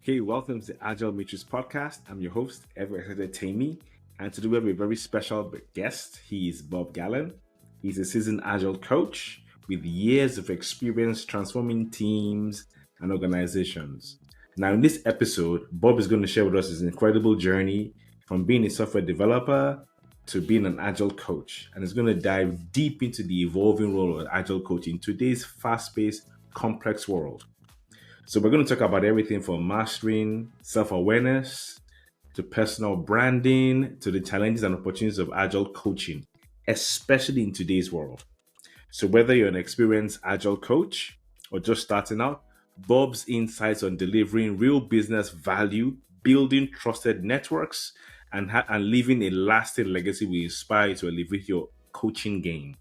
Hey, welcome to the Agile Matrix podcast. I'm your host, ever excited Tammy, and today we have a very special guest. He is Bob Galen. He's a seasoned Agile coach with years of experience transforming teams and organizations. Now, in this episode, Bob is going to share with us his incredible journey from being a software developer to being an Agile coach, and he's going to dive deep into the evolving role of Agile coach in today's fast-paced, complex world. So we're going to talk about everything from mastering self-awareness to personal branding to the challenges and opportunities of agile coaching, especially in today's world. So whether you're an experienced agile coach or just starting out, Bob's insights on delivering real business value, building trusted networks, and leaving a lasting legacy will inspire you to elevate your coaching game.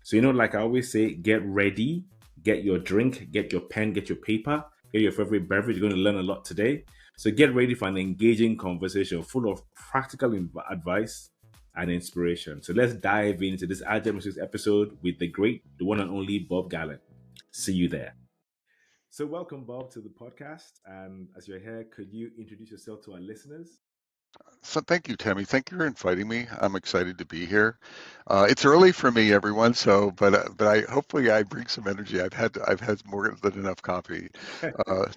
So, like I always say, get ready, get your drink, get your pen, get your paper, get your favorite beverage. You're going to learn a lot today. So, get ready for an engaging conversation full of practical advice and inspiration. So, let's dive into this Agile Masters episode with the great, the one and only Bob Galen. See you there. So, welcome, Bob, to the podcast. And as you're here, could you introduce yourself to our listeners? So thank you, Tammy. Thank you for inviting me. I'm excited to be here. It's early for me, everyone. So, but I hopefully I bring some energy. I've had more than enough coffee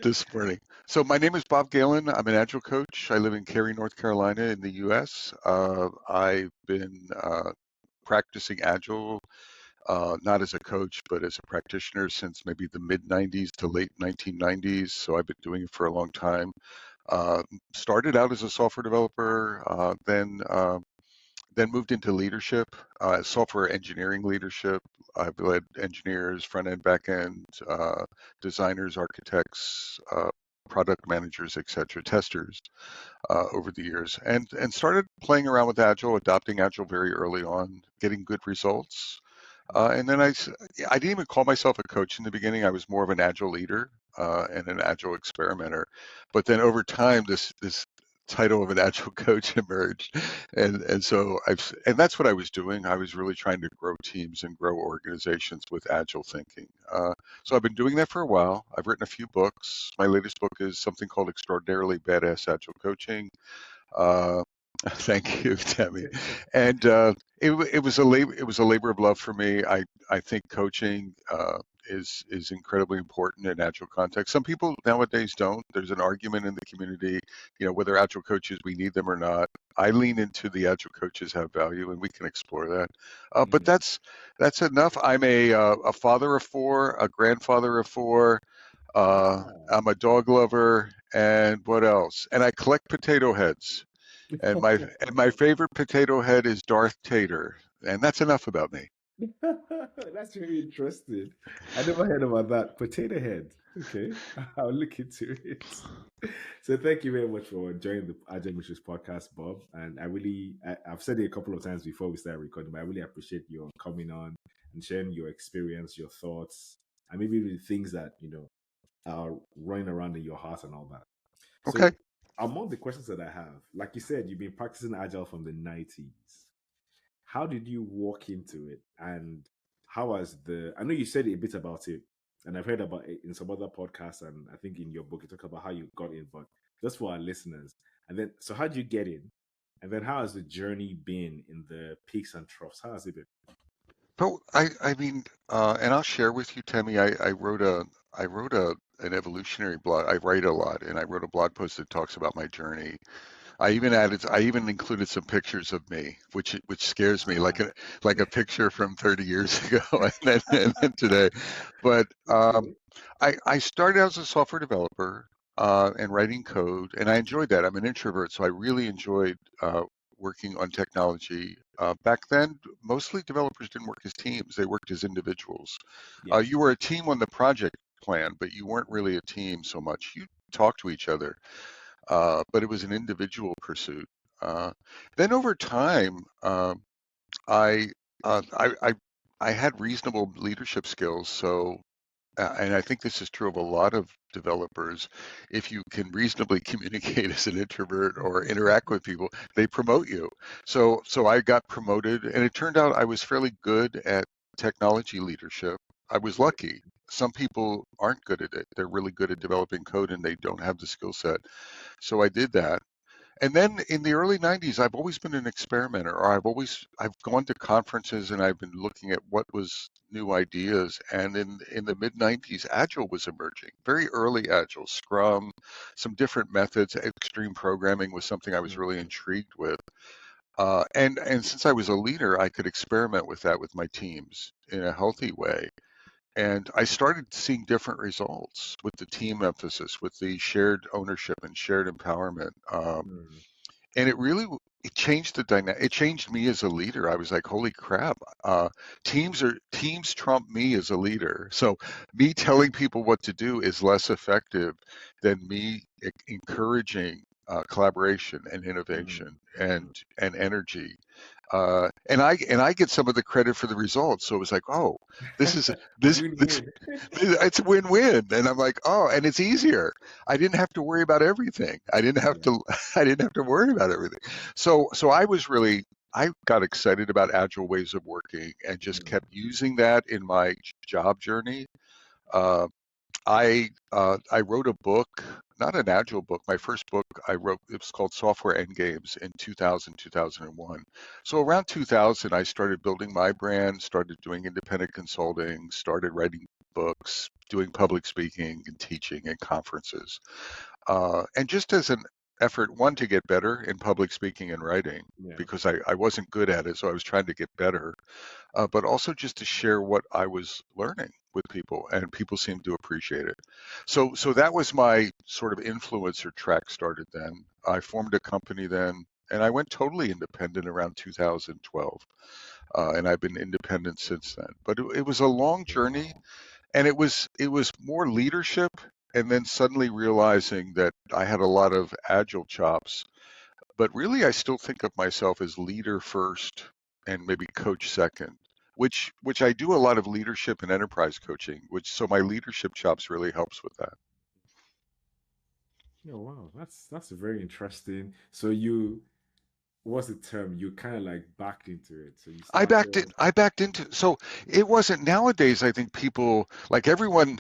this morning. So my name is Bob Galen. I'm an Agile coach. I live in Cary, North Carolina, in the U.S. I've been practicing Agile, not as a coach, but as a practitioner since maybe the mid '90s to late 1990s. So I've been doing it for a long time. Started out as a software developer, then moved into leadership, software engineering leadership. I've led engineers, front end, back end, designers, architects, product managers, etc., testers over the years, and started playing around with Agile, adopting Agile very early on, getting good results. And then I didn't even call myself a coach in the beginning. I was more of an Agile leader and an Agile experimenter. But then over time, this title of an Agile coach emerged, and that's what I was doing. I was really trying to grow teams and grow organizations with Agile thinking. So I've been doing that for a while. I've written a few books. My latest book is something called Extraordinarily Badass Agile Coaching. Uh, Thank you, Tammy. And it was a labor of love for me. I think coaching is incredibly important in agile context. Some people nowadays don't. There's an argument in the community, whether agile coaches, we need them or not. I lean into the agile coaches have value, and we can explore that. But that's enough. I'm a father of four, a grandfather of four. Wow. I'm a dog lover, and what else? And I collect potato heads. And my favorite potato head is Darth Tater, and that's enough about me. That's really interesting. I never heard about that. Potato head. Okay, I'll look into it. So thank you very much for joining the Agile Matrix podcast, Bob. And I've said it a couple of times before we start recording, but I really appreciate your coming on and sharing your experience, your thoughts, and maybe the things that, are running around in your heart and all that. Okay. So among the questions that I have, like you said, you've been practicing Agile from the 90s. How did you walk into it, and how has I know you said a bit about it, and I've heard about it in some other podcasts, and I think in your book you talk about how you got in, but just for our listeners. And then, so how did you get in, and then how has the journey been in the peaks and troughs? How has it been? But I mean, and I'll share with you, Tammy. I wrote an evolutionary blog. I write a lot, and I wrote a blog post that talks about my journey. I even included some pictures of me, which scares me, like Ah, a picture from 30 years ago, and then today. But okay. I started out as a software developer and writing code, and I enjoyed that. I'm an introvert, so I really enjoyed working on technology. Back then, mostly developers didn't work as teams; they worked as individuals. Yes. You were a team on the project plan, but you weren't really a team so much. You talked to each other, but it was an individual pursuit. Uh, then over time, I, I I had reasonable leadership skills, so and I think this is true of a lot of developers. If you can reasonably communicate as an introvert or interact with people, they promote you. So I got promoted, and it turned out I was fairly good at technology leadership. I was lucky. some people aren't good at it. They're really good at developing code and they don't have the skill set. So I did that. And then in the early 90s, I've always been an experimenter, or I've gone to conferences and I've been looking at what was new ideas. And in the mid 90s, Agile was emerging, very early Agile, Scrum, some different methods. Extreme programming was something I was really Mm, intrigued with. And since I was a leader, I could experiment with that with my teams in a healthy way. And I started seeing different results with the team emphasis, with the shared ownership and shared empowerment. mm, And it changed the dynamic. It changed me as a leader. I was like, holy crap, teams trump me as a leader. So me telling people what to do is less effective than me encouraging collaboration and mm, innovation mm. and energy. And I get some of the credit for the results. So it was like, oh, this is this Win-win. it's a win-win. And I'm like, oh, and it's easier. I didn't have to worry about everything. I didn't have Yeah, to I didn't have to worry about everything. So I got excited about agile ways of working and just mm, kept using that in my job journey. Uh, I wrote a book, not an agile book. My first book I wrote, it was called Software Endgames in 2000, 2001. So around 2000, I started building my brand, started doing independent consulting, started writing books, doing public speaking and teaching and conferences. And just as an effort, one, to get better in public speaking and writing, yeah, because I wasn't good at it, so I was trying to get better, but also just to share what I was learning with people, and people seemed to appreciate it. So that was my sort of influencer track started then. I formed a company then, and I went totally independent around 2012, and I've been independent since then. But it was a long journey, wow. and it was more leadership, and then suddenly realizing that I had a lot of agile chops, but really I still think of myself as leader first and maybe coach second, which I do a lot of leadership and enterprise coaching, which so my leadership chops really helps with that. Yeah, wow, that's very interesting. So you, what's the term? You kind of like backed into it. So you started. I backed into, so it wasn't. Nowadays I think people, like everyone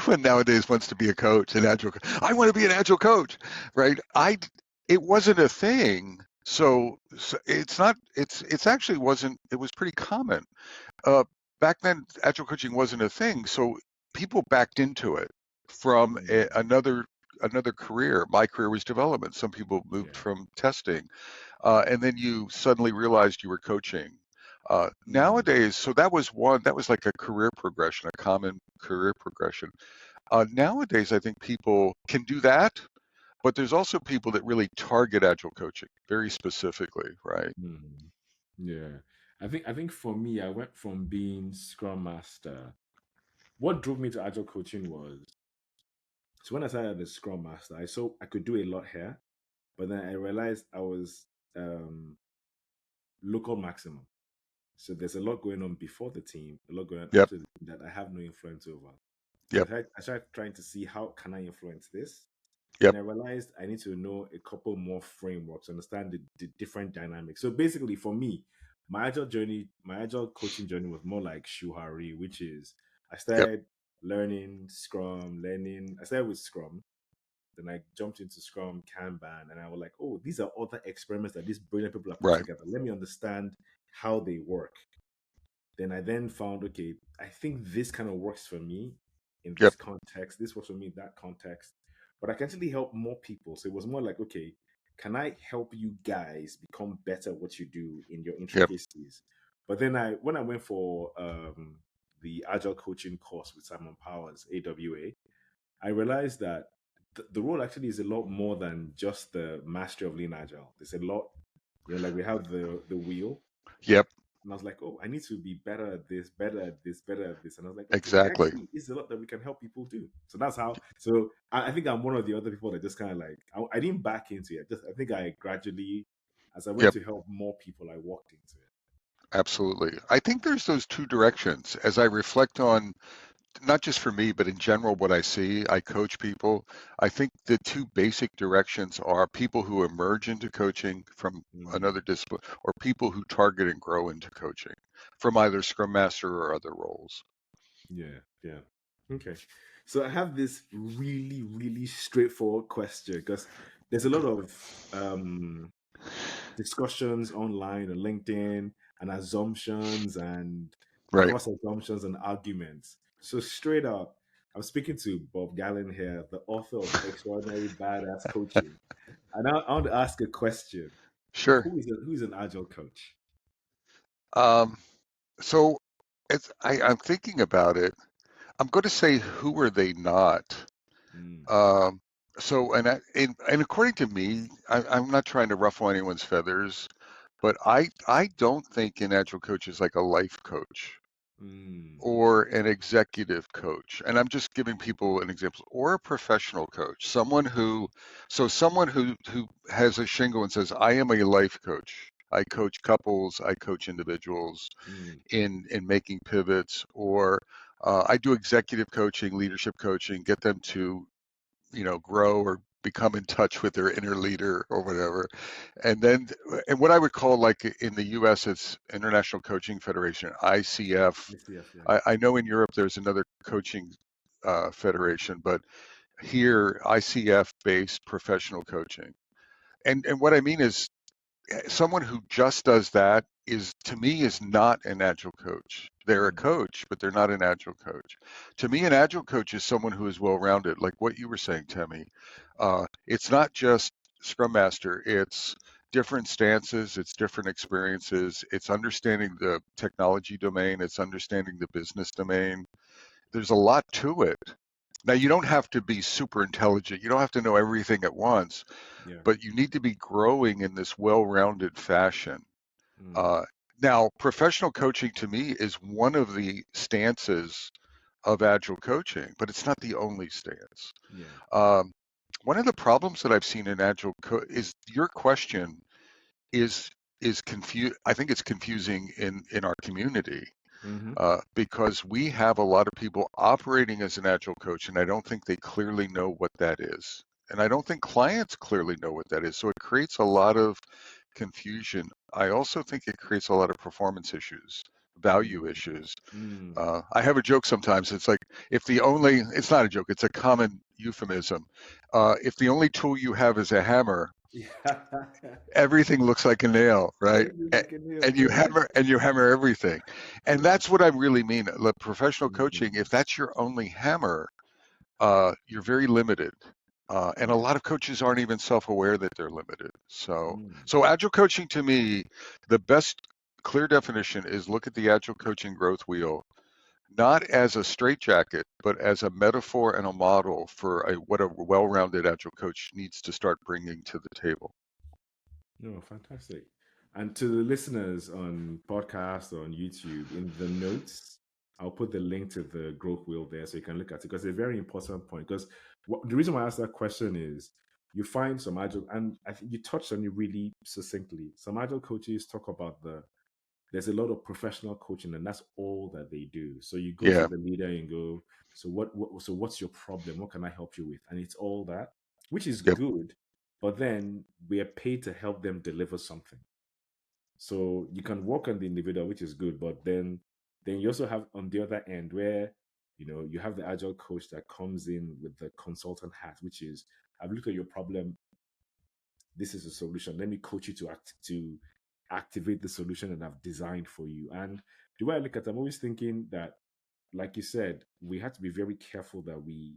nowadays wants to be a coach, an agile I want to be an agile coach, right? It wasn't a thing. So it's not it's actually wasn't it was pretty common. Uh, Back then, agile coaching wasn't a thing, so people backed into it from Mm, another career. My career was development. Some people moved yeah. from testing, and then you suddenly realized you were coaching. Mm, Nowadays, so that was one. That was like a career progression, a common career progression. Nowadays, I think people can do that, but there's also people that really target agile coaching very specifically, right? mm, yeah. I think for me, I went from being Scrum Master. What drove me to Agile coaching was, so when I started as Scrum Master, I saw I could do a lot here, but then I realized I was um local maximum. So there's a lot going on before the team, a lot going on Yep, after the team that I have no influence over. So yep, I started trying to see how can I influence this. Then yep, I realized I need to know a couple more frameworks, understand the different dynamics. So basically, for me, my agile coaching journey was more like Shuhari, which is I yep, started learning Scrum, learning. I started with Scrum, then I jumped into Scrum, Kanban, and I was like, oh, these are other experiments that these brilliant people have put right. together. Let me understand how they work. Then I then found, okay, I think this kind of works for me in Yep, this context. This works for me in that context. But I can actually help more people. So it was more like, okay, can I help you guys become better at what you do in your yep, intricacies? But then when I went for the agile coaching course with Simon Powers, AWA, I realized that the role actually is a lot more than just the mastery of lean agile. There's a lot, like we have the wheel, yep, and I was like, oh, I need to be better at this, better at this, better at this. And I was like, okay, there exactly. actually is a lot that we can help people do. So that's how. So I think I'm one of the other people that just kind of like I didn't back into it. Just I think I gradually, as I went Yep, to help more people, I walked into it. absolutely. I think there's those two directions. As I reflect on, not just for me, but in general, what I see, I coach people. I think the two basic directions are people who emerge into coaching from another Mm, discipline, or people who target and grow into coaching from either Scrum Master or other roles. yeah, yeah. Okay. So I have this really, really straightforward question because there's a lot of discussions online on LinkedIn and assumptions and Right. cross assumptions and arguments. So straight up, I'm speaking to Bob Galen here, the author of Extraordinary Badass Coaching. And I want to ask a question. Sure. Who's an agile coach? Um, so I'm thinking about it. I'm going to say, who are they not? Mm, Um, and according to me, I'm not trying to ruffle anyone's feathers, but I don't think an agile coach is like a life coach mm, or an executive coach. And I'm just giving people an example, or a professional coach, someone who has a shingle and says, I am a life coach. I coach couples, I coach individuals mm. in making pivots, or I do executive coaching, leadership coaching, get them to grow or become in touch with their inner leader or whatever. And then, and what I would call, like in the US, it's International Coaching Federation, ICF. ICF, yeah. I know in Europe there's another coaching federation, but here ICF based professional coaching. And what I mean is, someone who just does that is, to me, is not an agile coach. They're a Mm, coach, but they're not an agile coach. To me, an agile coach is someone who is well-rounded, like what you were saying, Temi. It's not just Scrum Master. It's different stances. It's different experiences. It's understanding the technology domain. It's understanding the business domain. There's a lot to it. Now, you don't have to be super intelligent. You don't have to know everything at once, yeah. but you need to be growing in this well-rounded fashion. Mm, Uh, Now, professional coaching to me is one of the stances of agile coaching, but it's not the only stance. yeah. Um, One of the problems that I've seen in is your question is I think it's confusing in our community, Mm-hmm. because we have a lot of people operating as an agile coach, and I don't think they clearly know what that is. And I don't think clients clearly know what that is. So it creates a lot of confusion. I also think it creates a lot of performance issues, value Mm, issues. mm. I have a joke sometimes. It's like, it's not a joke, it's a common euphemism. If the only tool you have is a hammer, Yeah. everything looks like a nail, right? Everything like a nail, And you bro. hammer everything. And Yeah. that's what I really mean. The professional coaching, if Mm, that's your only hammer, you're very limited. And a yeah. lot of coaches aren't even self-aware that they're limited. Mm, So agile coaching, to me, the best clear definition is, look at the agile coaching growth wheel, not as a straitjacket, but as a metaphor and a model for what a well-rounded agile coach needs to start bringing to the table. no, fantastic. And to the listeners on podcast or on YouTube, in the notes, I'll put the link to the growth wheel there so you can look at it because it's a very important point. Because the reason why I asked that question is you find some agile, and I think you touched on it really succinctly. Some agile coaches talk about there's a lot of professional coaching and that's all that they do. So you go to Yeah. the leader and go, so so what's your problem? What can I help you with? And it's all that, which is Yep. good, but then we are paid to help them deliver something. So you can work on the individual, which is good, but then you also have on the other end where you have the agile coach that comes in with the consultant hat, which is I've looked at your problem, this is a solution. Let me coach you to activate the solution that I've designed for you. And the way I look at it, I'm always thinking that, like you said, we have to be very careful that we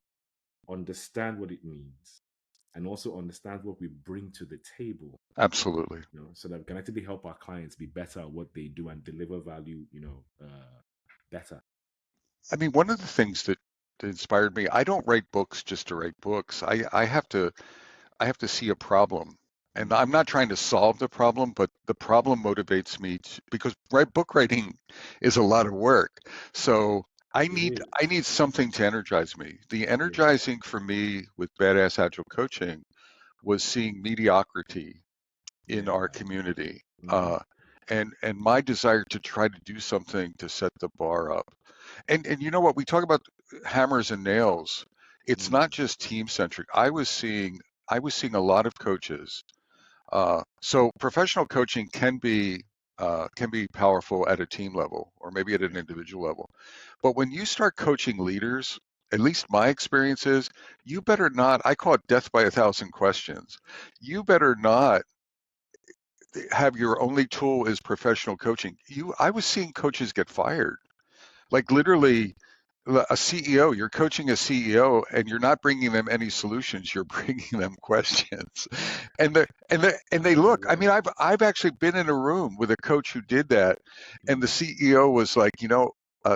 understand what it means and also understand what we bring to the table, Absolutely. so that we can actually help our clients be better at what they do and deliver value, better. I mean, one of the things that inspired me, I don't write books just to write books. I have to see a problem. And Mm. I'm not trying to solve the problem, but the problem motivates me because book writing is a lot of work. So It is. I need something to energize me. The Yeah. energizing for me with Badass Agile Coaching was seeing mediocrity in Yeah. our community, Hmm. uh, and my desire to try to do something to set the bar up. And you know what? We talk about hammers and nails. It's not Mm. just team centric. I was seeing a lot of coaches. So professional coaching can be powerful at a team level or maybe at an Yeah. individual level. But when you start coaching leaders, at least my experience is, you better not, I call it death by a thousand questions. You better not have your only tool is professional coaching. I was seeing coaches get fired. Like literally a CEO, you're coaching a CEO and you're not bringing them any solutions, you're bringing them questions. And they look, I Yeah. mean, I've actually been in a room with a coach who did that, and the Mm, CEO was like,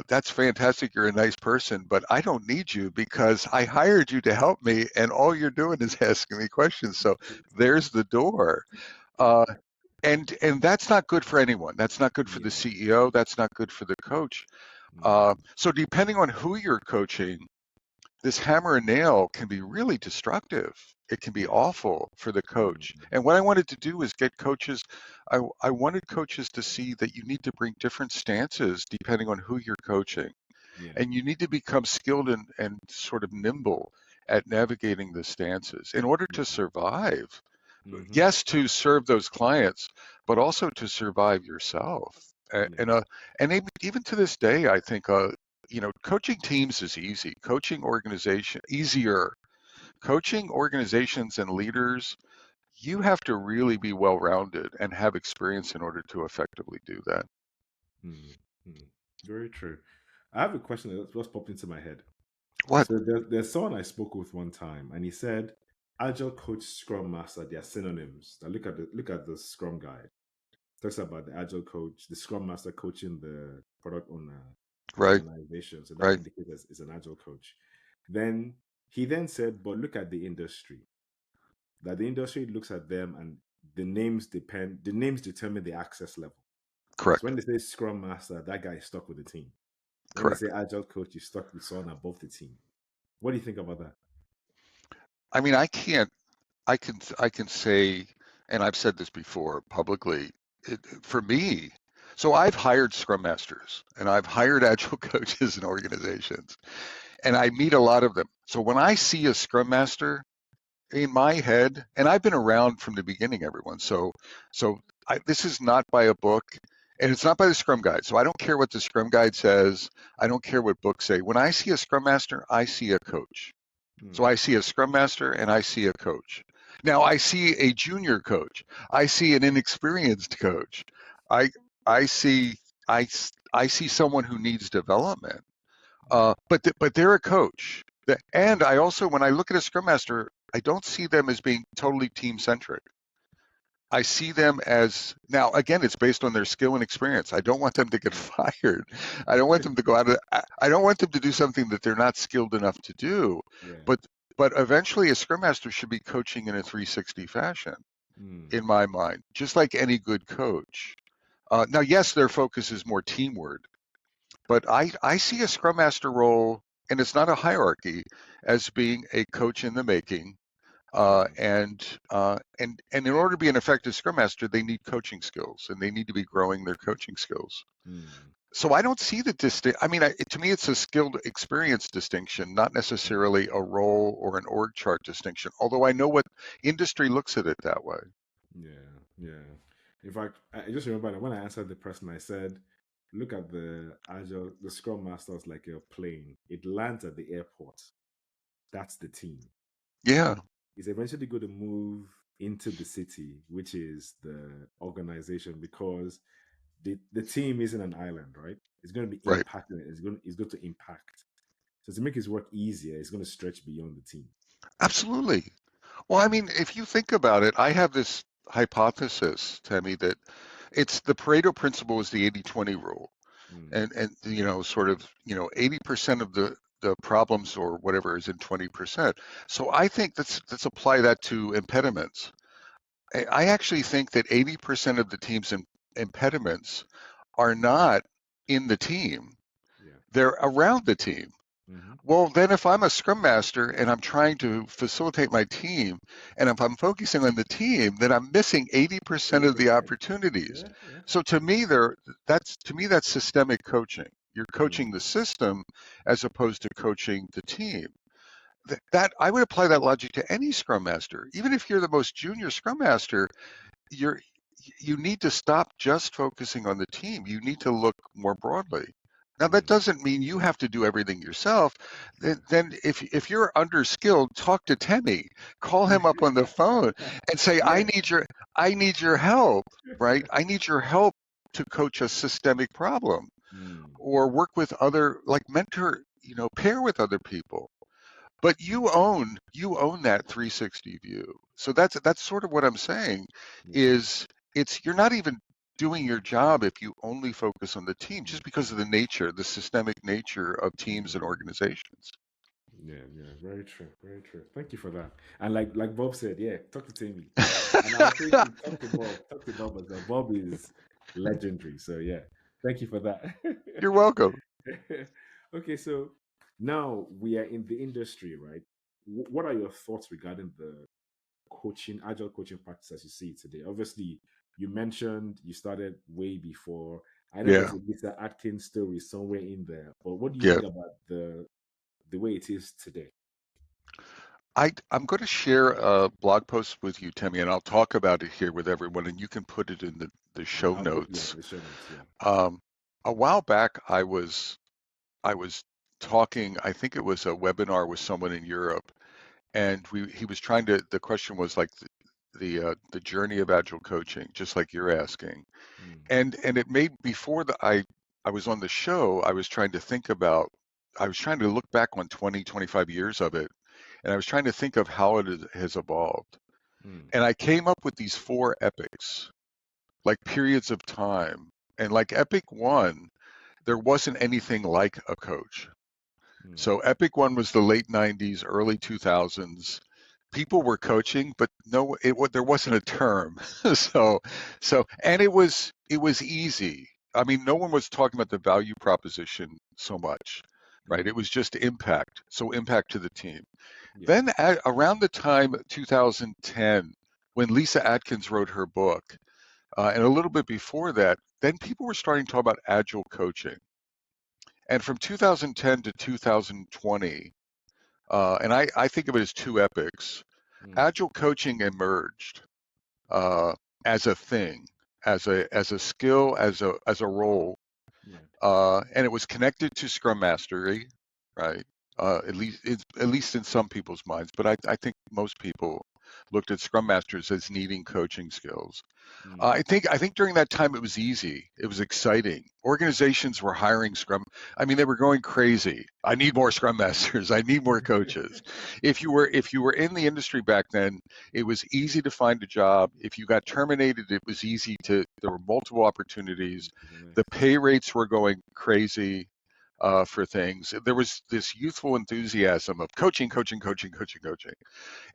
that's fantastic, you're a nice person, but I don't need you because I hired you to help me and all you're doing is asking me questions. So there's the door. Uh, and that's not good for anyone. That's not good for the yeah. CEO. That's not good for the coach. Mm, So depending on who you're coaching, this hammer and nail can be really destructive. It can be yeah. awful for the Mm, coach. And what I wanted to do is get coaches, I wanted coaches to see that you need to bring different stances depending on who you're coaching. yeah. And you need to become skilled and sort of nimble at navigating the stances in order to Yeah. survive. Mm-hmm. Yes, to serve those clients, but also to survive yourself. Yeah. And even to this day, I think coaching teams is easy. Coaching organization easier. Coaching organizations and leaders, you have to really be well-rounded and have experience in order to effectively do that. Mm, mm. Very true. I have a question that just popped into my head. What? So there's someone I spoke with one time, and he said, "Agile coach, Scrum Master, they are synonyms." Now look at the Scrum guide. Talks about the Agile coach, the Scrum Master coaching the product owner, the Right, organization. So that right, indicates is an Agile coach. Then he then said, "But look at the industry. That the industry looks at them, and the names determine the access level. So correct, when they say Scrum Master, that guy is stuck with the team. When they say correct. Agile coach, you're stuck with someone above the team. What do you think about that?" I mean, I can say, and I've said this before publicly, for me, so I've hired Scrum Masters and I've hired Agile coaches in organizations, and I meet a lot of them. So when I see a Scrum Master in my head, and I've been around from the beginning, everyone. This is not by a book, and it's not by the Scrum Guide. So I don't care what the Scrum Guide says. I don't care what books say. When I see a Scrum Master, I see a coach. So Hmm. I see a Scrum Master and I see a coach. Now I see a junior coach. I see an inexperienced coach. I I see I see someone who needs development. Yeah. But they're a coach. And I also, when I look at a Scrum Master, I don't see them as being totally team centric. I see them as, now again, it's based on their skill and experience. I don't want them to get fired. I don't want them to go out of, I don't want them to do something that they're not skilled enough to do. Yeah. But but eventually a Scrum Master should be coaching in a 360 fashion, Hmm. in my mind, just like any good coach. Now, yes, their focus is more teamward, but I see a Scrum Master role, and it's not a hierarchy, as being a coach in the making. Hmm. And in order to be an effective Scrum Master, they need coaching skills, and they need to be growing their coaching skills. Hmm. So I don't see the distinct. I mean, to me, it's a skilled experience distinction, not Hmm. necessarily a role or an org chart distinction. Although I know what industry looks at it that way. Yeah. Yeah. In fact, I just remember that when I answered the person, I said, "Look at the Scrum Master is like a plane. It lands at the airport. That's the team. Yeah, It's eventually going to move into the city, which is the organization, because the team isn't an island, right? It's going to be right. impacting. It's going to impact. So to make his work easier, it's going to stretch beyond the team." Absolutely. Well, I mean, if you think about it, I have this hypothesis, Tammy, that it's the Pareto principle is the 80-20 rule. Mm, And sort of 80% of the problems or whatever is in 20%. So I think let's apply that to impediments. I actually think that 80% of the team's impediments are not in the team, yeah. they're around the team. Hmm. Well, then if I'm a scrum master and I'm trying to facilitate my team, and if I'm focusing on the team, then I'm missing 80% of the 80%. opportunities. Yeah. Yeah. So to me that's systemic coaching. You're coaching the Mm, system as opposed to coaching the team. That I would apply that logic to any scrum master. Even if you're the most junior scrum master, you're you need to stop just focusing on the team. You need to look more broadly. Now that Mm. doesn't mean you have to do everything yourself. Yeah. Then if you're underskilled, talk to Temmie, call him up on the phone and say, Yeah. I need your help, right? I need your help to coach a systemic problem Mm. or work with other, like mentor, pair with other people. But you own that 360 view. So that's sort of what I'm saying Yeah. is you're not even doing your job if you only focus on the team Mm. just because of the nature, the systemic nature of teams and Mm. organizations. Yeah, yeah, very true, very true. Thank you for that. And like Bob said, yeah, talk to Timmy. And I was thinking, talk to Bob as well. Bob is legendary. So yeah, thank you for that. You're welcome. Okay, so now we are in the industry, right? What are your thoughts regarding the agile coaching practice as you see it today? Obviously, you mentioned you started way before. I know Yeah, there's a Lisa Atkins story somewhere in there, but what do you yeah. think about the way it is today? I'm going to share a blog post with you, Timmy, and I'll talk about it here with everyone, and you can put it in the Yeah, show I'll put notes. the show notes. Yeah. Um, a while back, I was talking. I think it was a webinar with someone in Europe, and he was trying to. The question was like the journey of agile coaching, just like you're asking, Mm, and it made before I was on the show, I was trying to think about. I was trying to look back on 20, 25 years of it, and I was trying to think of how has evolved. mm, And I came up with these four epics, like periods of time. And like epic one, there wasn't anything like a coach. mm, So Epic One was the late 90s, early 2000s. People were coaching, but no, there wasn't a term. so, and it was easy. I mean, no one was talking about the value proposition so much, right? mm, It was just impact. So impact to the team. yeah. Then around the time 2010, when Lisa Atkins wrote her book, and a little bit before that, then people were starting to talk about agile coaching. And from 2010 to 2020, and I think of it as two epics. Mm, Agile coaching emerged uh, as a thing, as a skill, as a role, yeah. and it was connected to Scrum Mastery, right? At least in some people's minds, but I think most people looked at Scrum Masters as needing coaching skills. Mm, I think during that time it was easy. It was exciting. Organizations were hiring Scrum. I mean, they were going crazy. I need more Scrum Masters. I need more coaches. If you were in the industry back then, it was easy to find a job. If you got terminated, it was easy to. There were multiple opportunities. to the The next. pay rates were going crazy for things. There was this youthful enthusiasm of coaching, coaching, coaching, coaching, coaching.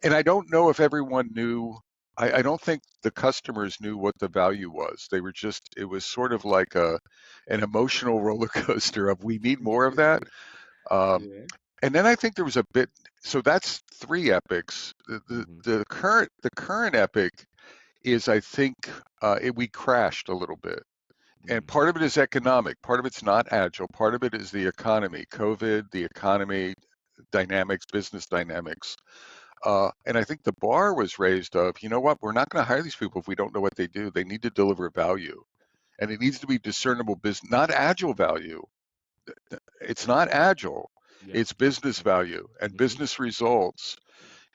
And I don't know if everyone knew. I don't think the customers knew what the value was. They were just, it was sort of like an emotional roller coaster of we need more of that. Um, Yeah. and then I think there was a bit, so that's three epics. The, the, Mm-hmm. the current the current epic is I think we crashed a little bit. And Mm, part of it is economic, part of it's not agile, part of it is the economy, COVID, the economy dynamics, business dynamics. And I think the bar was raised of, you know what, we're not going to hire these people if we don't know what they do. They need to deliver value. And it needs to be discernible business, not agile value. It's not agile. yeah. It's business value and Mm-hmm. business results.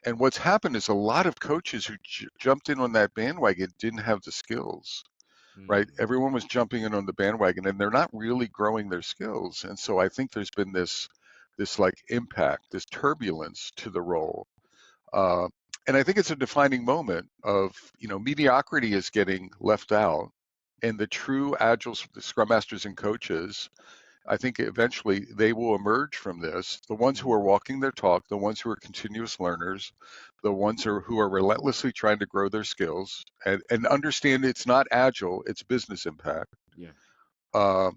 And what's happened is a lot of coaches who jumped in on that bandwagon didn't have the skills, right? Mm, Everyone was jumping in on the bandwagon and they're not really growing their skills. And so I think there's been this like impact, this turbulence to the role. Uh, and I think it's a defining moment of, mediocrity is getting left out. And the true agile Scrum Masters and coaches, I think eventually they will emerge from this. The ones who are mm, walking their talk, the ones who are continuous learners, the ones who are relentlessly trying to grow their skills and understand it's not agile, it's business impact. yeah. Uh,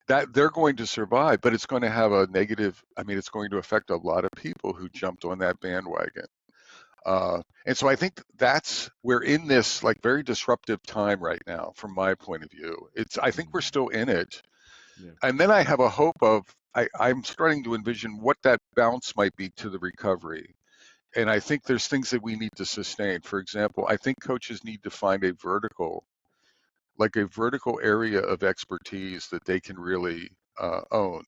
that they're going to survive, but it's going to have a negative. I mean, it's going to affect a lot of people who jumped on that bandwagon. And so I think we're in this like very disruptive time right now, from my point of view. I think we're Mm, still in it. yeah. And then I have a hope of, I'm starting to envision what that bounce might be to the recovery. And I think there's things that we need to sustain. For example, I think coaches need to find a vertical area of expertise that they can really own.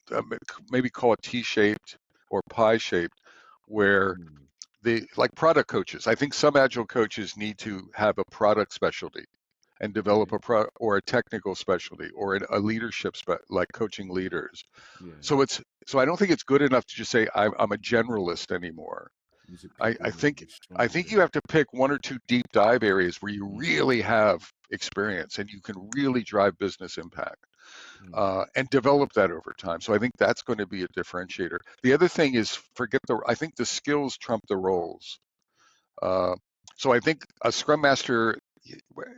Maybe call it T-shaped or pie-shaped, where Mm, they like product coaches. I think some agile coaches need to have a product specialty and develop okay. a or a technical specialty or a leadership like coaching leaders. Yeah. So so I don't think it's good enough to just say I'm a generalist anymore. You need to I, pick I one think with I strong think area. you have to pick one or two deep dive areas where you Mm, really have experience and you can really drive business impact, mm, and develop that over time. So I think that's going to be a differentiator. The other thing is I think the skills trump the roles. Uh, so I think a scrum master,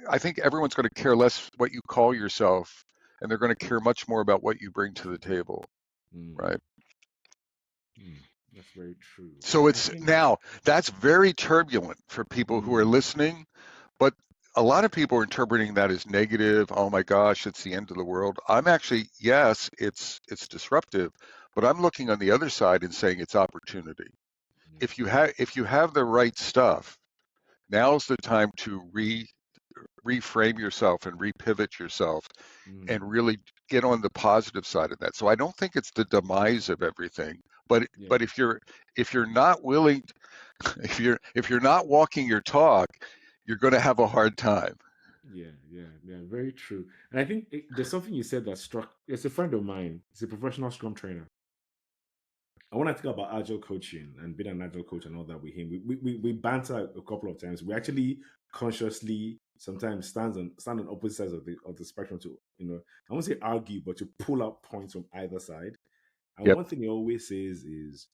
I think everyone's going to care less what you call yourself, and they're going to care much more about what you bring to the table, mm, right? mm. That's very true. So I it's think. now that's very turbulent for people who are Mm, listening, but a lot of people are interpreting that as negative. Oh my gosh, it's the end of the world. I'm actually, yes, it's disruptive, but I'm looking on the other side and saying it's opportunity. yeah. If you have the right stuff, now's the time to reframe yourself and repivot yourself and Mm, really get on the positive side of that. So I don't think it's the demise of everything, but yeah. if you're not willing, if you're not walking your talk, you're going to have a hard time. Yeah, yeah, yeah, very true. And I think there's something you said that struck. It's a friend of mine. He's a professional scrum trainer. And when I think about agile coaching and being an agile coach and all that with him, we banter a couple of times. We actually consciously sometimes stand on opposite sides of the spectrum to, I won't say argue, but to pull out points from either side. And Yep. one thing he always says is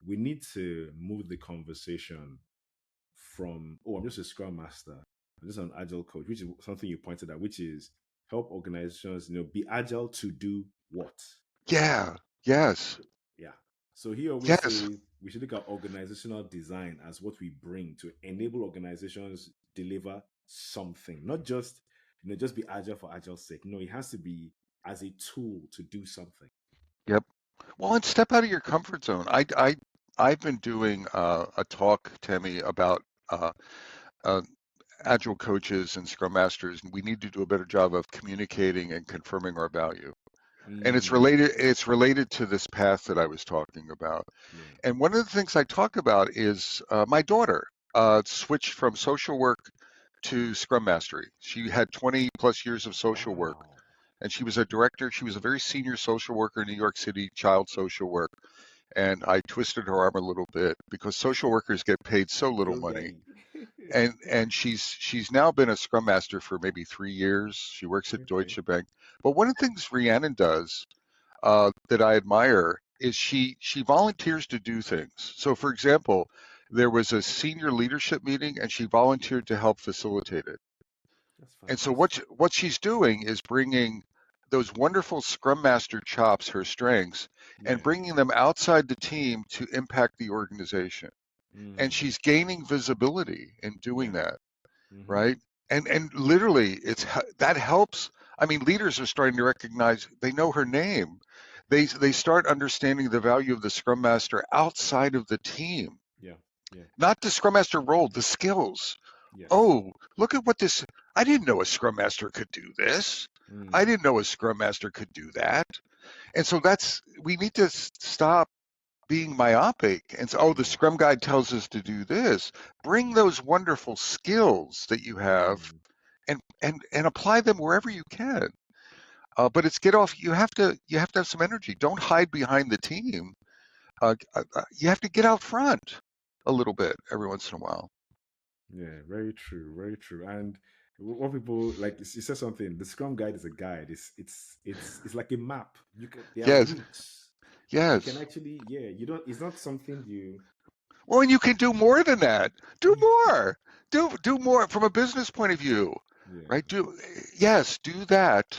we need to move the conversation from, oh, I'm just a scrum master, I'm just an agile coach, which is something you pointed out, which is help organizations, be agile to do what? Yeah. Yes. Yeah. So he always Yes. says we should look at organizational design as what we bring to enable organizations deliver something, not just just be agile for agile's sake. No, it has to be as a tool to do something. Yep. Well, and step out of your comfort zone. I've been doing a talk, Tammy, about uh, agile coaches and scrum masters, and we need to do a better job of communicating and confirming our value. And Mm, it's related to this path that I was talking about. yeah. And one of the things I talk about is my daughter switched from social work to scrum mastery. She had 20 plus years of social work, Wow. and she was a director. She was a very senior social worker in New York City, child social work. And I twisted her arm a little bit because social workers get paid so little money. Yogi. And she's now been a scrum master for maybe 3 years. She works at Okay. Deutsche Bank. But one of the things Rhiannon does that I admire is she volunteers to do things. So, for example, there was a senior leadership meeting, and she volunteered to help facilitate it. That's And so, fantastic. what she's doing is bringing those wonderful Scrum Master chops, her strengths, and Yeah. bringing them outside the team to impact the organization. And Mm, she's gaining visibility in doing yeah. that, Mm-hmm. right? And literally, that helps. I mean, leaders are starting to recognize they know her name. They start understanding the value of the Scrum Master outside of the team, Yeah. Yeah. not the Scrum Master role, the skills. Yes. Oh, look at what this. I didn't know a Scrum Master could do this. I Mm, didn't know a Scrum Master could do that. And so we need to stop being myopic and say, oh, the yeah. Scrum Guide tells us to do this. Bring those wonderful skills that you have Mm, and apply them wherever you can. But it's get off. You have to have some energy. Don't hide behind the team. You have to get out front a little bit every once in a while. yeah. Very true. Very true. And what people like, you said something. The Scrum Guide is a guide. It's like a map. You can There are Yes, routes. You can yes. actually, yeah. You don't. It's not something you. Well, and you can do more than that. Do more. Do more from a business point of view, Yeah. right? Yes, do that.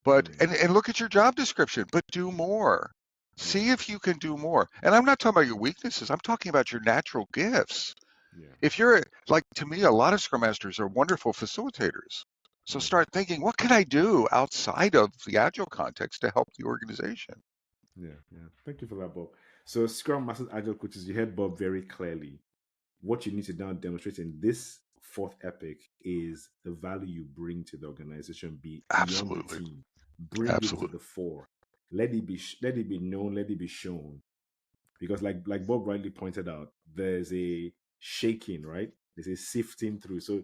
But Mm, and look at your job description, but do more. yeah. See if you can do more. And I'm not talking about your weaknesses. I'm talking about your natural gifts. Yeah. If you're like to me, a lot of Scrum Masters are wonderful facilitators. So Mm, start thinking, what can I do outside of the Agile context to help the organization? yeah. Yeah. Thank you for that, Bob. So, Scrum Masters, Agile coaches, you heard Bob very clearly. What you need to now demonstrate in this fourth epic is the value you bring to the organization beyond the Absolutely. team. Bring it to Absolutely. the fore. let it be known, let it be shown. Because like Bob rightly pointed out, there's a shaking, right? There's a sifting through. So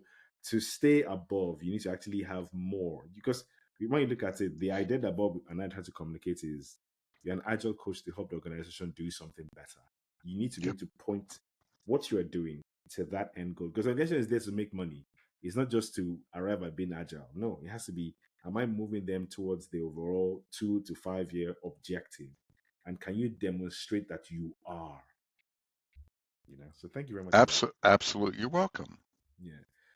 to stay above, you need to actually have more. Because when you look at it, the idea that Bob and I try to communicate is you're an agile coach to help the organization do something better. You need to be Yep. able to point what you are doing to that end goal. Because the organization is there to make money. It's not just to arrive at being agile. No, it has to be, am I moving them towards the overall 2 to 5 year objective? And can you demonstrate that you are? So thank you very much for that. Absolutely. You're welcome. Yeah.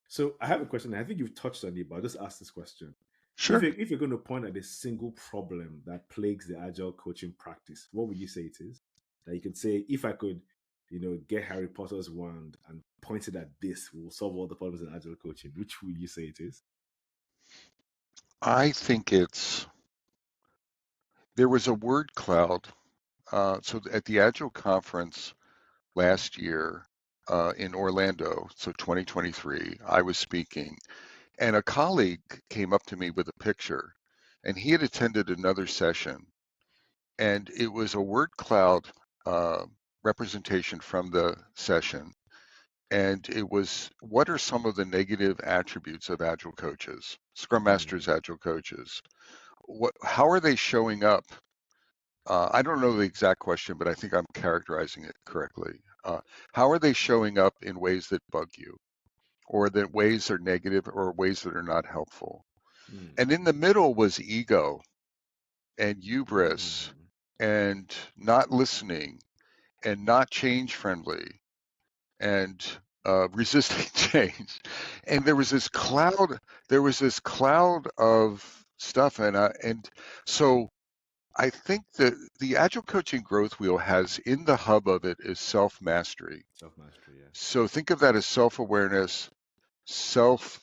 So I have a question. I think you've touched on it, but I'll just ask this question. If Sure. you're going to point at a single problem that plagues the agile coaching practice, what would you say it is? That you could say, if I could, get Harry Potter's wand and point it at this, will solve all the problems in agile coaching. Which would you say it is? I think there was a word cloud. So at the Agile conference last year in Orlando, so 2023, I was speaking, and a colleague came up to me with a picture, and he had attended another session, and it was a word cloud uh, representation from the session. And it was, what are some of the negative attributes of Agile coaches, Scrum Masters, Mm, Agile coaches? How are they showing up? I don't know the exact question, but I think I'm characterizing it correctly. How are they showing up in ways that bug you, or that ways are negative, or ways that are not helpful? mm, And in the middle was ego and hubris mm, and not listening and not change friendly and resisting change. And there was this cloud of stuff, and so I think that the Agile Coaching Growth Wheel has in the hub of it is self mastery. self mastery, yeah. So think of that as self awareness, self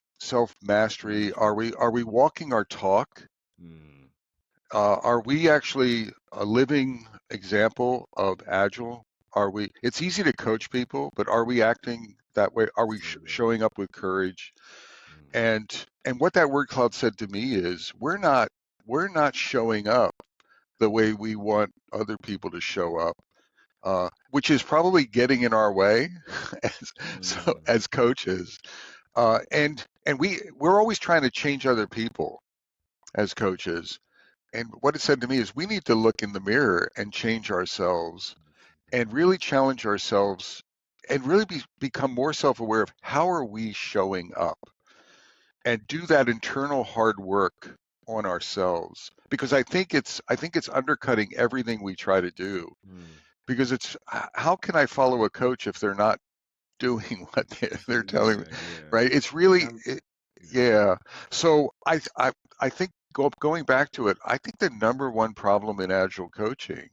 mastery. Management. Are we walking our talk? Mm, Are we actually a living example of Agile? Are we? It's easy to coach people, but are we acting that way? Are we same way. showing up with courage? Mm, And what that word cloud said to me is we're not showing up the way we want other people to show up, which is probably getting in our way mm, as coaches. And we're always trying to change other people as coaches. And what it said to me is we need to look in the mirror and change ourselves and really challenge ourselves and really become more self-aware of how are we showing up and do that internal hard work on ourselves, because I think it's undercutting everything we try to do, mm. because it's how can I follow a coach if they're not doing what they're telling me, Yeah. right? It's And really I'm yeah. yeah. So I think going back to it, I think the number one problem in agile coaching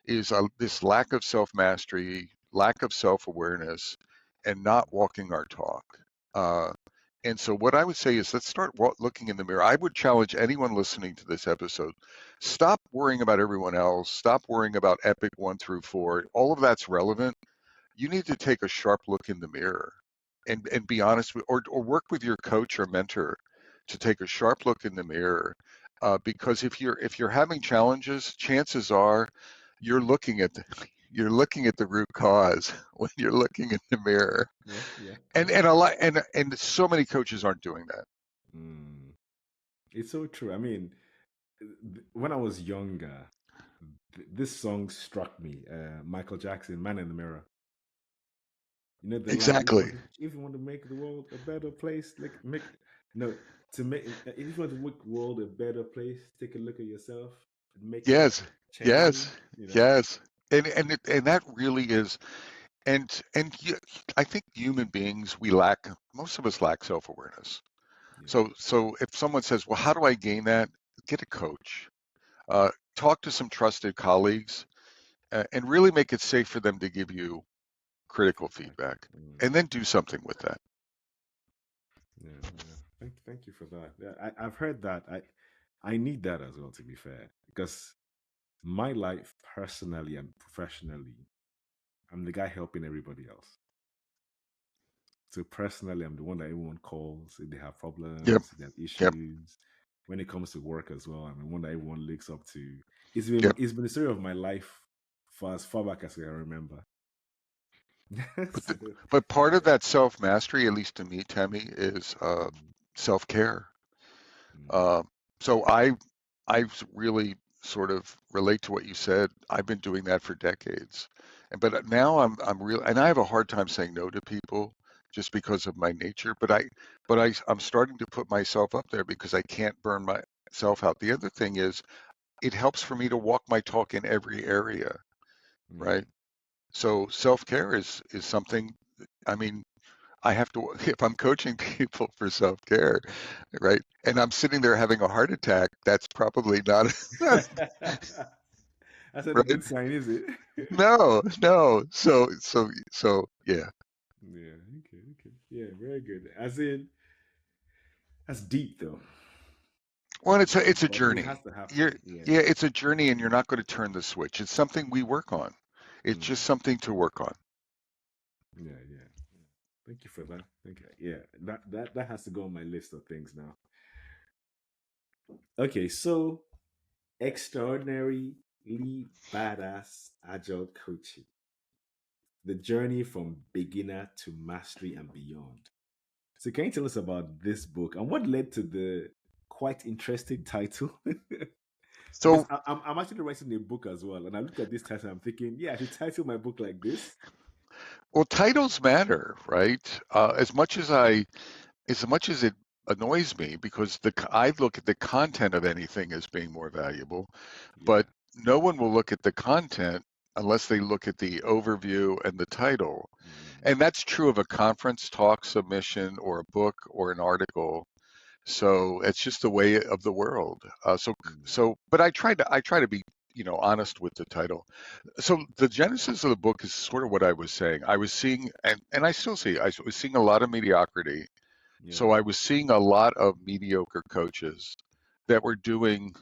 is this lack of self mastery, lack of self awareness, and not walking our talk. Uh, and so, what I would say is let's start looking in the mirror. I would challenge anyone listening to this episode, stop worrying about everyone else, stop worrying about Epic 1 through 4. All of that's relevant. You need to take a sharp look in the mirror and be honest with, or work with your coach or mentor to take a sharp look in the mirror. Because if you're having challenges, chances are you're looking at the, you're looking at the root cause when you're looking in the Yeah, mirror. yeah, yeah, And yeah. and a lot and so many coaches aren't doing that. Mm. It's so true. I mean, when I was younger, this song struck me. Michael Jackson, "Man in the Mirror." You know the line, Exactly. if you want to make the world a better place, like make no to make if you want to make the world a better place, take a look at yourself and make a Yes. Yes. change. Yes. And that really is. And I think human beings, most of us lack self-awareness. Yeah, So if someone says, well, how do I gain that? Get a coach. Talk to some trusted colleagues, and really make it safe for them to give you critical feedback. feedback, Mm. and then do something with that. Yeah, yeah. Thank you for that. Yeah, I've heard that. I need that as well, to be fair, because my life personally and professionally, I'm the guy helping everybody else. So personally, I'm the one that everyone calls if they have Yep. problems, if they have Yep. issues. When it comes to work as well, I'm the one that everyone looks up to. Yep. it's been the story of my life for as far back as I remember. But So, but part of yeah. that self mastery, at least to me, Tammy, is Mm, self care. mm, Uh, so I really sort of relate to what you said. I've been doing that for decades, and but now I'm real, and I have a hard time saying no to people just because of my nature. I'm starting to put myself up there because I can't burn myself out. The other thing is it helps for me to walk my talk in every area, right? mm. So self-care is something, I mean, I have to, if I'm coaching people for self-care, right? And I'm sitting there having a heart attack, that's probably not, That's not a right? good sign, is it? No, no. So yeah. Yeah, okay, okay. Yeah, very good. As in, that's deep though. Well, Yeah, it's a but it has journey. to happen. You're, Yeah. yeah, it's a journey and you're not going to turn the switch. It's something we work on. It's just Mm. something to work on. Yeah, yeah. Thank you for that. Thank you. Yeah, that has to go on my list of things now. Okay, so extraordinarily badass agile coaching. The journey from beginner to mastery and beyond. So can you tell us about this book and what led to the quite interesting title? Because So, I'm actually writing a book as well, and I looked at this title and I'm thinking, yeah, I should title my book like this. well, titles matter, right? As much as it annoys me because I look at the content of anything as being more valuable, but Yeah. no one will look at the content unless they look at the overview and the title. Mm, And that's true of a conference talk submission or a book or an article. So it's just the way of the world. mm, But I try to be, honest with the title. So the genesis of the book is sort of what I was saying. I was seeing, and I still see, I was seeing a lot of mediocrity, yeah. so I was seeing a lot of mediocre coaches that were doing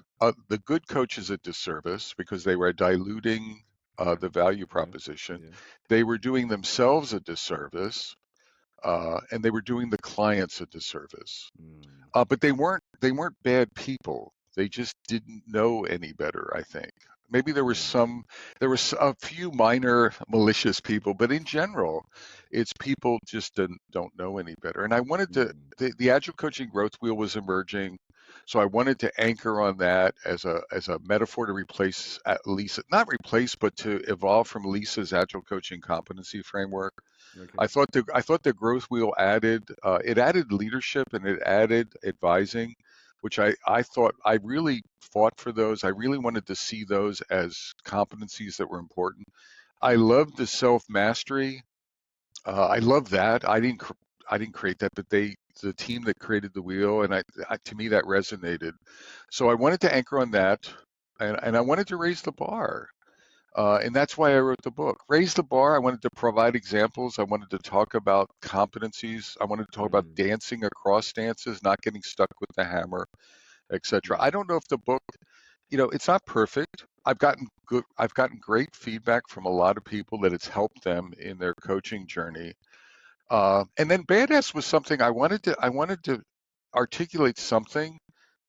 the good coaches a disservice because they were diluting the value Yeah. proposition. Yeah. They were doing themselves a disservice, and they were doing the clients a disservice. Mm, But they weren't bad people. They just didn't know any better, I think. Maybe mm, there was a few minor malicious people, but in general, it's people just don't know any better. And I wanted to, mm, the Agile Coaching Growth Wheel was emerging, so I wanted to anchor on that as a metaphor to replace at Lisa, not replace, but to evolve from Lisa's Agile Coaching Competency Framework. okay. I thought the growth wheel added it added leadership and it added advising, which I thought I really fought for those. I really wanted to see those as competencies that were important. I Mm, loved the self mastery. I love that. I didn't create that, but the team that created the wheel, and to me that resonated. So I wanted to anchor on that, and I wanted to raise the bar. And that's why I wrote the book. Raise the bar. I wanted to provide examples. I wanted to talk about competencies. I wanted to talk about mm, dancing across stances, not getting stuck with the hammer, etc. yeah. I don't know if the book, it's not perfect. I've gotten great feedback from a lot of people that it's helped them in their coaching journey. And then badass was something I wanted to articulate something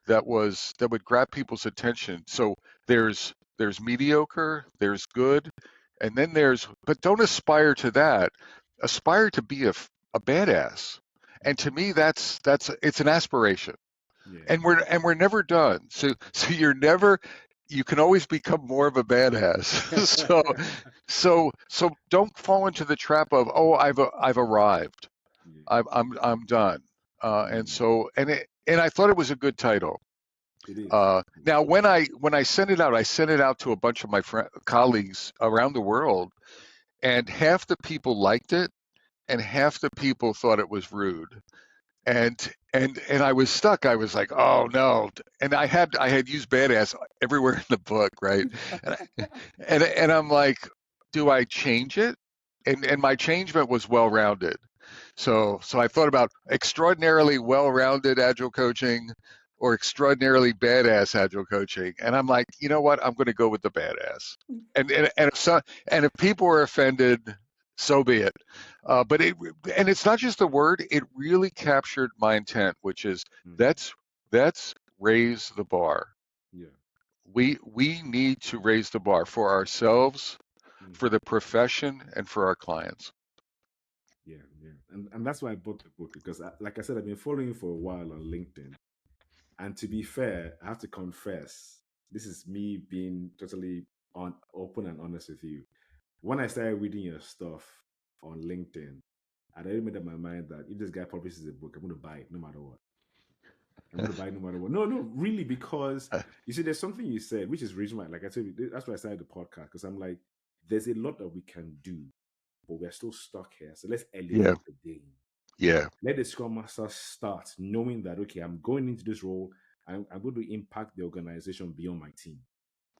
that would grab people's attention. So there's mediocre, there's good, and then but don't aspire to that. Aspire to be a badass. And to Mm, me, that's it's an aspiration, yeah. and we're never done. So you can always become more of a badass. So don't fall into the trap of, oh, I've arrived. Yeah. I'm done. Mm, And I thought it was a good title. it is. It Now, is. when I sent it out to a bunch of my colleagues around the world, and half the people liked it, and half the people thought it was rude. And I was stuck. I was like, oh no. And I had used badass everywhere in the book, right? And and I'm like, do I change it? And my changement was well-rounded. So I thought about extraordinarily well-rounded agile coaching or extraordinarily badass agile coaching. And I'm like, you know what? I'm going to go with the badass. And if people were offended, so be it. And it's not just the word, it really captured my intent, which is Mm, that's that's raise the bar. yeah. We need to raise the bar for ourselves, Mm. for the profession, and for our clients. Yeah, yeah, and that's why I bought the book because, like I said, I've been following you for a while on LinkedIn, and to be fair, I have to confess, this is me being totally on open and honest with you. When I started reading your stuff on LinkedIn, I'd already made up my mind that if this guy publishes a book, I'm going to buy it no matter what. I'm going to buy it no matter what. No, no, really, because you see, there's something you said, which is the reason why, like I said, that's why I started the podcast, because I'm like, there's a lot that we can do, but we're still stuck here. So let's Yeah, elevate the game. yeah, Let the Scrum Master start knowing that, okay, I'm going into this role, I'm going to impact the organization beyond my team.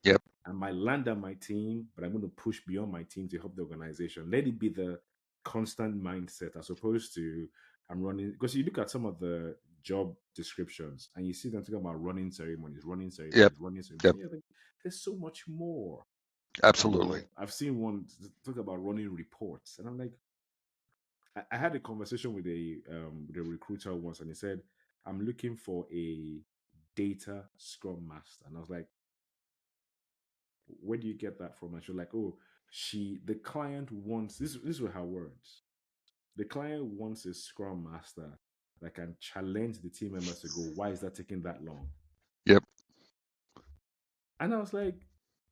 yep, I might land at my team, but I'm going to push beyond my team to help the organization. Let it be the constant mindset as opposed to I'm running. Because you look at some of the job descriptions and you see them talking about running yep, ceremonies, running ceremonies. yep. And you're like, there's so much more. Absolutely. I've seen one talk about running reports, and I'm like, I had a conversation with a recruiter once, and he said, "I'm looking for a data scrum master," and I was like, where do you get that from? And she was like, oh, the client wants this. These were her words. The client wants a scrum master that can challenge the team members to go, why is that taking that long? Yep, And I was like,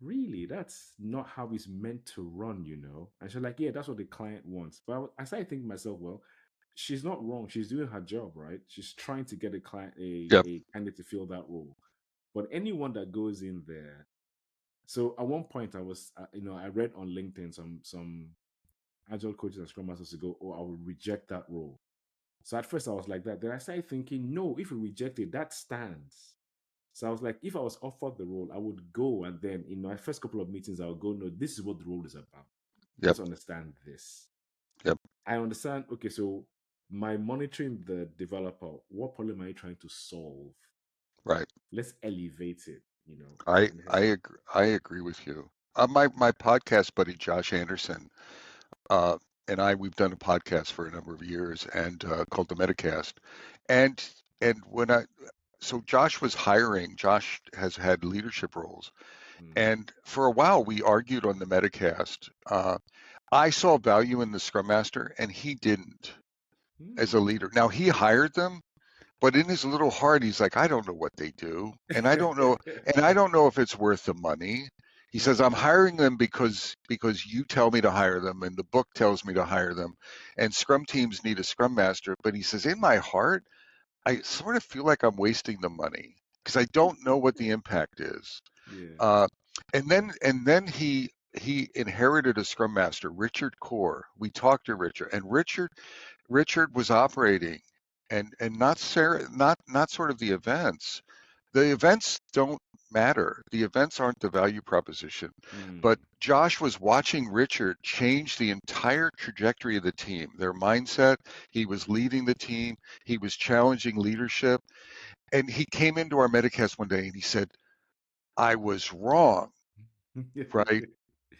really? That's not how it's meant to run, you know? And she's like, yeah, that's what the client wants. But I started thinking to myself, well, she's not wrong. She's doing her job, right? She's trying to get a client, yep, a candidate to fill that role. But anyone that goes in there, so at one point, I was, I read on LinkedIn some agile coaches and scrum masters to go, oh, I will reject that role. So at first I was like that. Then I started thinking, no, if we reject it, that stands. So I was like, if I was offered the role, I would go, and then in my first couple of meetings, I would go, no, this is what the role is about. yep, Let's understand this. yep. I understand. Okay, so my monitoring the developer, what problem are you trying to solve? Right. Let's elevate it, you know. I And I it's like, agree. I agree with you. My podcast buddy Josh Anderson uh, and we've done a podcast for a number of years and called the Metacast. And when I so Josh was hiring. Josh has had leadership roles, mm, and for a while we argued on the Metacast. I saw value in the Scrum Master, and he didn't as a mm. leader. Now he hired them, but in his little heart, he's like, I don't know what they do, and I don't know if it's worth the money. He says, I'm Mm, hiring them because you tell me to hire them, and the book tells me to hire them, and Scrum teams need a Scrum Master. But he says, in my heart, I sort of feel like I'm wasting the money because I don't know what the impact is. yeah. Uh, and then he inherited a Scrum Master, Richard Core. We talked to Richard, and Richard was operating and not sort of the events. The events don't matter. The events aren't the value proposition. But Mm, Josh was watching Richard change the entire trajectory of the team, their mindset. He was leading the team. He was challenging leadership. And he came into our Metacast one day and he said, I was wrong, right?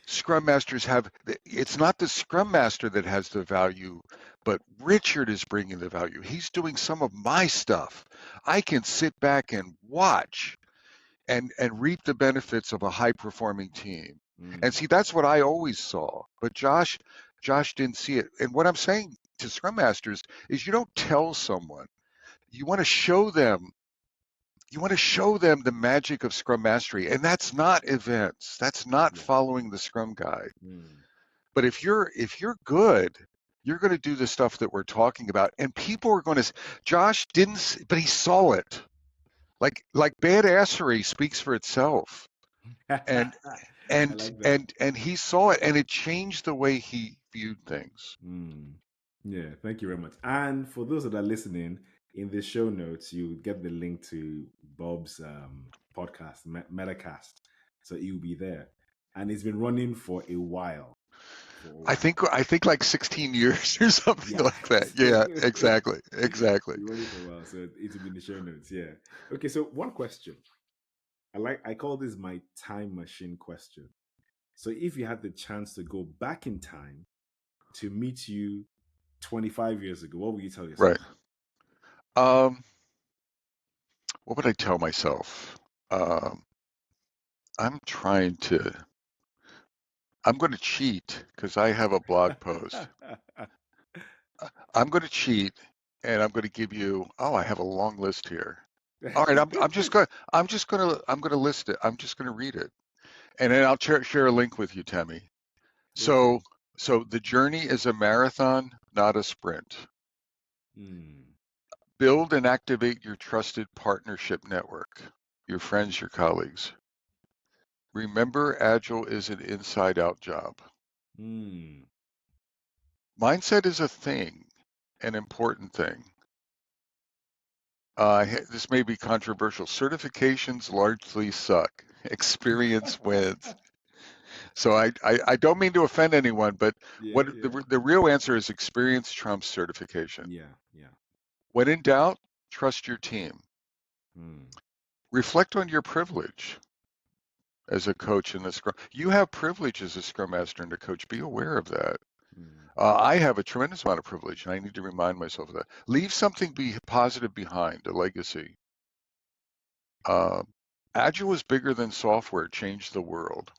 Scrum masters have, it's not the scrum master that has the value, but Richard is bringing the value. He's doing some of my stuff. I can sit back and watch and reap the benefits of a high performing team. And mm, see, that's what I always saw. But Josh didn't see it. And what I'm saying to scrum masters is you don't tell someone. You want to show them the magic of Scrum Mastery, and that's not events. That's not yeah. following the Scrum guide. Mm, But if you're good, you're going to do the stuff that we're talking about, and people are going to. Josh didn't, but he saw it. Like badassery speaks for itself, and I like that. and he saw it, and it changed the way he viewed things. Mm. Yeah, thank you very much. And for those that are listening, in the show notes, you get the link to Bob's podcast, Metacast. So it will be there. And it's been running for a while. For a I while. think I think like 16 years or something Yeah. like that. So Yeah, exactly, it's exactly. been running for a while. So it will be in the show notes. Yeah. Okay, so one question. I call this my time machine question. So if you had the chance to go back in time to meet you 25 years ago, what would you tell Right. yourself? Um, what would I tell myself? Um, I'm trying to, I'm going to cheat because I have a blog post. I'm going to cheat and I'm going to give you, oh, I have a long list here. All right, I'm going to list it. I'm just going to read it. And then I'll share a link with you, Tammy. Okay. So, so the journey is a marathon, not a sprint. Mm, Build and activate your trusted partnership network, your mm, friends, your colleagues. Remember, Agile is an inside out job. mm. Mindset is a thing, an important thing. This may be controversial. Certifications largely suck. Experience wins. So I don't mean to offend anyone, but Yeah, what yeah. the real answer is experience trumps certification. Yeah, yeah. When in doubt, trust your team. Mm, Reflect on your privilege as a coach and a scrum. You have privilege as a scrum master and a coach. Be aware of that. mm, I have a tremendous amount of privilege, and I need to remind myself of that. Leave something positive behind, a legacy. Uh, Agile is bigger than software. Change the world.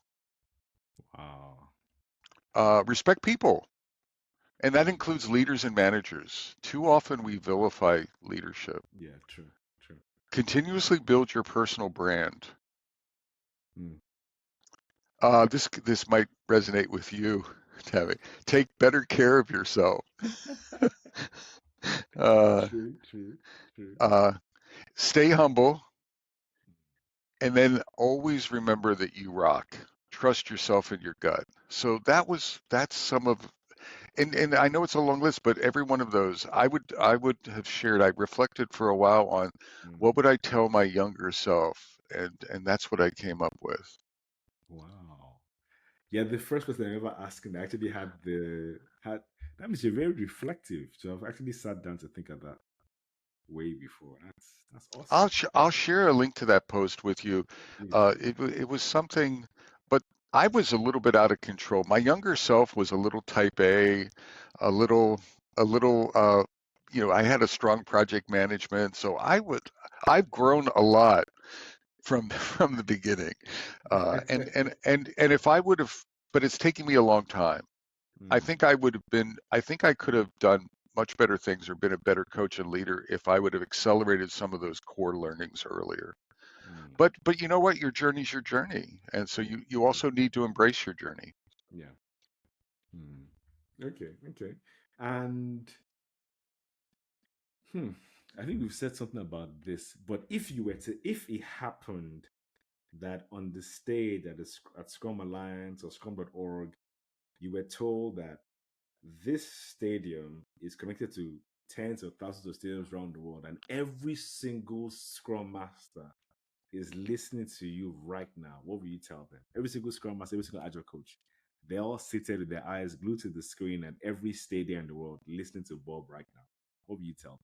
wow. Respect people, and that Mm, includes leaders and managers. Too often we vilify leadership. yeah, true, true. Continuously build your personal brand. Mm. This might resonate with you, Tammy. Take better care of yourself. Uh, True, true, true. uh, Stay humble, and then always remember that you rock. Trust yourself and your gut. So that's some of, and I know it's a long list, but every one of those I would have shared. I reflected for a while on what Mm. would I tell my younger self, and that's what I came up with. Wow. Yeah, the first person I ever asked, and I actually had that means you're very reflective. So I've actually sat down to think of that way before. That's awesome. I'll share a link to that post with you. Please do. It was something, but I was a little bit out of control. My younger self was a little type A, a little a little I had a strong project management, so I've grown a lot from from the beginning. And if I would have, but it's taken me a long time. Mm, I think I could have done much better things or been a better coach and leader if I would have accelerated some of those core learnings earlier. mm. But you know what? Your journey's your journey. And so Yeah, you true. also need to embrace your journey. Yeah. Mm. Okay, okay. And hmm, I think we've said something about this, but if it happened that on the stage at Scrum Alliance or Scrum.org, you were told that this stadium is connected to tens of thousands of stadiums around the world, and every single Scrum Master is listening to you right now, what will you tell them? Every single Scrum Master, every single Agile coach, they're all seated with their eyes glued to the screen and every stadium in the world listening to Bob right now. What will you tell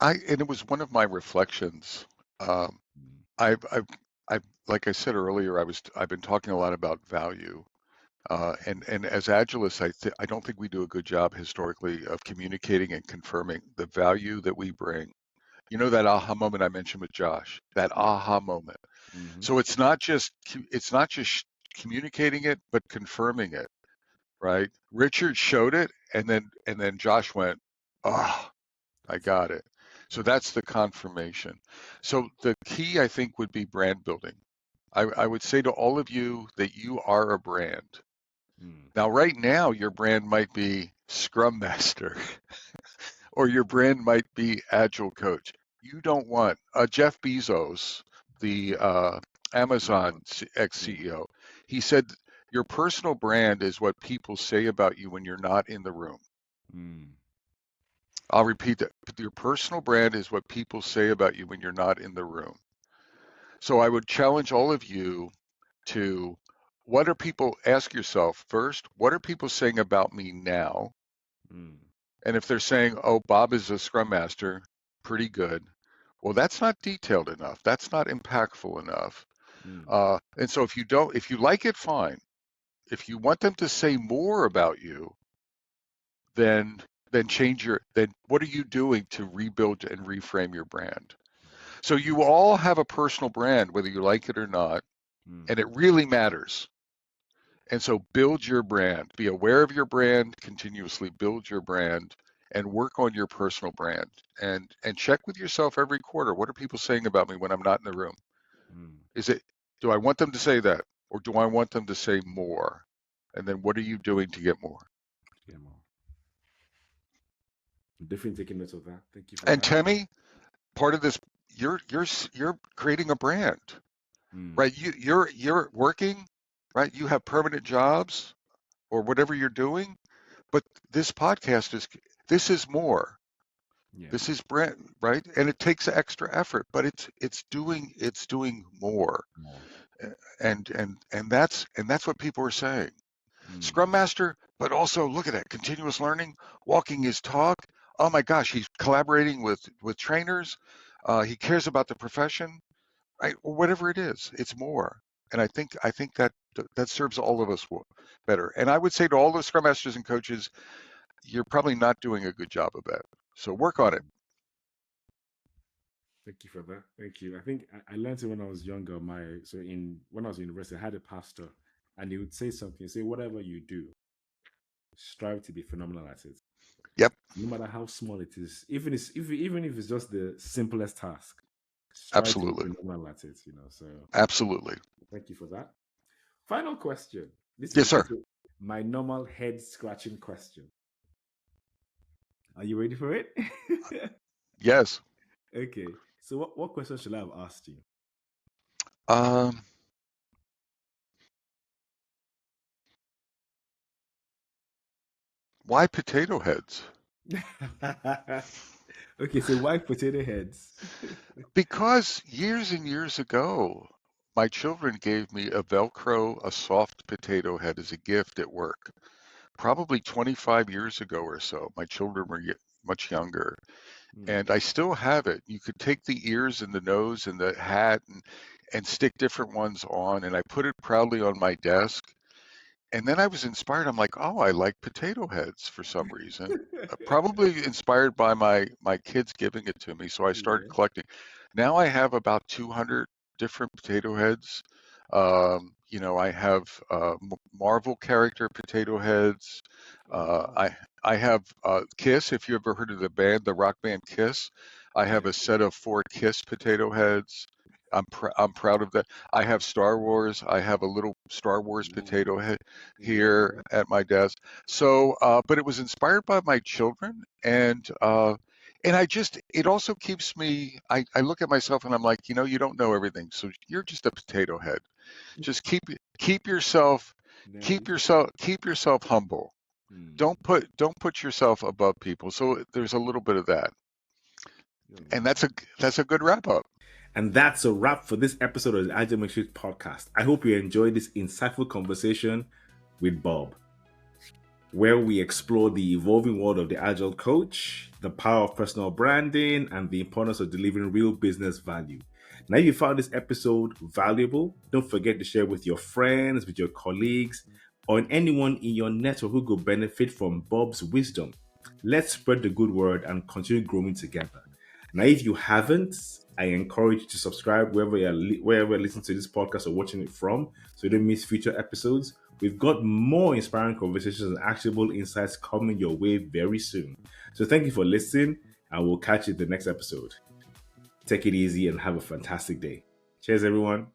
And it was one of my reflections. Um, them? I've, like I said earlier, I've been talking a lot about value. And as Agilists, I don't think we do a good job historically of communicating and confirming the value that we bring. You know that aha moment I mentioned with Josh, that Yeah. aha moment. Mm-hmm. So it's not just communicating it, but confirming it, right? Richard showed it, and then Josh went, "Oh, I That's it. got it." So That's it. that's the confirmation. So the key, I think, would be brand building. I would say to all of you that you are a brand. Mm. Now, right now, your brand might be Scrum Master, or your brand might be Agile Coach. You don't want Jeff Bezos, the CEO. Amazon ex Yeah. CEO. He said your personal brand is what people say about you when you're not in the room. Mm. I'll repeat that. Your personal brand is what people say about you when you're not in the room. So I would challenge all of you to what are people, ask yourself first, what are people saying about me now? Mm. And if they're saying, oh, Bob is a scrum master, pretty good. Well, that's not detailed enough. That's not impactful enough. Mm. And so if you like it, fine. If you want them to say more about you, then then what are you doing to rebuild and reframe your brand? So you all have a personal brand, whether you like it or not. and it really matters. And so build your brand, be aware of your brand, continuously build your brand and work on your personal brand and check with yourself every quarter. What are people saying about me when I'm not in the room? Mm. Is it, do I want them to say that or do I want them to say more? And then what are you doing to get more? Yeah, Mo. I'm definitely taking note of that. Thank you for And that. Temi, part of this, you're creating a brand, Mm. right? You're working, right? You have permanent jobs or whatever you're doing, but this podcast is this is more. Yeah. This is brand, right? And it takes extra effort, but it's doing more. More. And that's what people are saying. Scrum Mm. Master, but also look at that continuous learning, walking his talk. Oh my gosh, he's collaborating with trainers. He cares about the profession, right? Or whatever it is, it's more. And I think that serves all of us better. And I would say to all the Scrum Masters and coaches, you're probably not doing a good job of that. So work on it. Mm. Thank you for that. Thank you. I think I learned it when I was younger. When I was in university, I had a pastor, and he would say something. Say, whatever you do, strive to be phenomenal at it. Yep, No matter how small it is, even if it's just the simplest task, strive to be absolutely. phenomenal at it. So Absolutely. thank you for that. Final question. Yes, sir. This is my normal head scratching question. Are you ready for it? Yes. Okay. So what question should I have asked you? Um, why potato heads? Okay, so why potato heads? Because years and years ago, my children gave me a soft potato head as a gift at work. Probably 25 years ago or so. My children were much younger, Hmm. and I still have it. You could take the ears and the nose and the hat and stick different ones on, and I put it proudly on my desk. And then I was inspired. I'm like, oh, I like potato heads for some reason. Probably inspired by my kids giving it to me. So I started Yeah. collecting. Now I have about 200 different potato heads. I have Marvel character potato heads. Oh Uh, wow. I I have Kiss. If you ever heard of the band, the rock band Kiss, I have Yeah. a set of 4 Kiss potato heads. I'm proud of that. I have Star Wars. I have a little Star Wars potato Nice. head Yeah. here at my desk. So, but it was inspired by my children, and it also keeps me. I look at myself and I'm like, you don't know everything, so you're just a potato head. Just keep yourself Nice. keep yourself humble. Hmm. Don't put yourself above people. So there's a little bit of that, Oh, and nice. that's a good wrap up. And that's a wrap for this episode of the Agile Matrix podcast. I hope you enjoyed this insightful conversation with Bob, where we explore the evolving world of the Agile coach, the power of personal branding, and the importance of delivering real business value. Now, if you found this episode valuable, don't forget to share with your friends, with your colleagues, or anyone in your network who could benefit from Bob's wisdom. Let's spread the good word and continue growing together. Now, if you haven't, I encourage you to subscribe wherever you're listening to this podcast or watching it from, so you don't miss future episodes. We've got more inspiring conversations and actionable insights coming your way very soon. So thank you for listening, and we'll catch you in the next episode. Take it easy and have a fantastic day. Cheers, everyone.